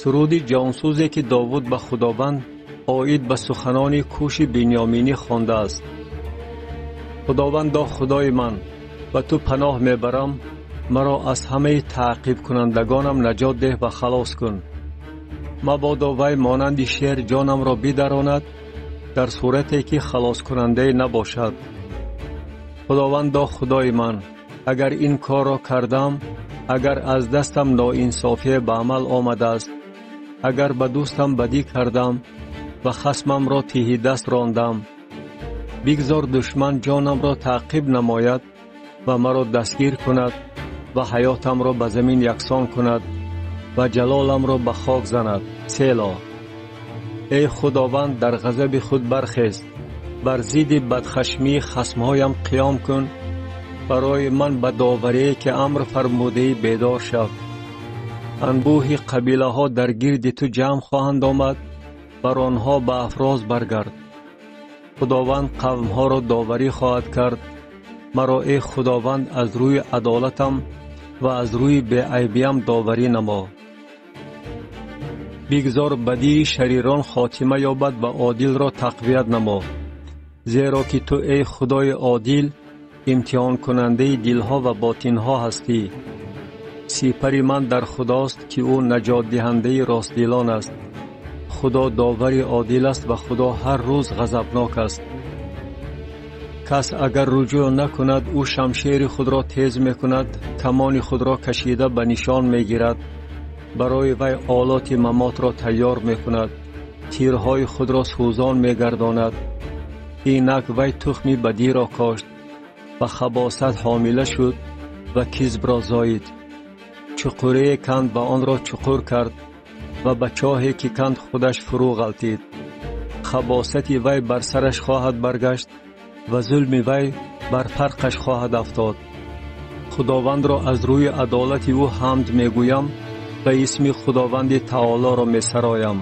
سرود جانسوزی که داوود به خداوند آید به سخنان کوش بنیامینی خوانده است. خداوندا خدای من، به تو پناه میبرم، مرا از همه تعقیب کنندگانم نجات ده و خلاص کن. مبادا وی مانند شیر جانم را بدراند، در صورتی که خلاص کننده نباشد. خداوندا خدای من، اگر این کار را کردم، اگر از دستم ناانصافی به عمل آمده است، اگر به دوستم بدی کردم و خصمم را ته دست راندم، بگذار دشمن جانم را تعقیب نماید و مرا دستگیر کند و حیاتم را به زمین یکسان کند و جلالم را به خاک زند. سیلا. ای خداوند، در غضب خود برخیز، بر ضد بدخشمی خصمهایم قیام کن. برای من به داوری که امر فرموده بیدار شو. انبوه قبیله ها در گرد تو جمع خواهند آمد، بر آنها به افراز برگرد. خداوند قوم ها را داوری خواهد کرد. مرا ای خداوند از روی عدالتم و از روی بی‌عیبیم داوری نما. بگذار بدی شریران خاتمه یابد و عادل را تقویت نما. زیرا که تو ای خدای عادل امتحان کننده دلها و باطنها هستی. سپر من در خداست که او نجات دهنده راستدلان است. خدا داور عادل است و خدا هر روز غضبناک است. کس اگر رجوع نکند، او شمشیر خود را تیز میکند، کمان خود را کشیده به نشان میگیرد. برای وی آلات ممات را تیار میکند، تیرهای خود را سوزان میگرداند. اینک وی تخم بدی را کاشت و خباثت حامله شد و کذب را زاید. چقوره کند و آن را چقور کرد و به چاهی که کند خودش فرو غلطید. خباثت وی بر سرش خواهد برگشت و ظلم وی بر فرقش خواهد افتاد. خداوند را از روی عدالت او حمد میگویم و اسم خداوند تعالی را میسرایم.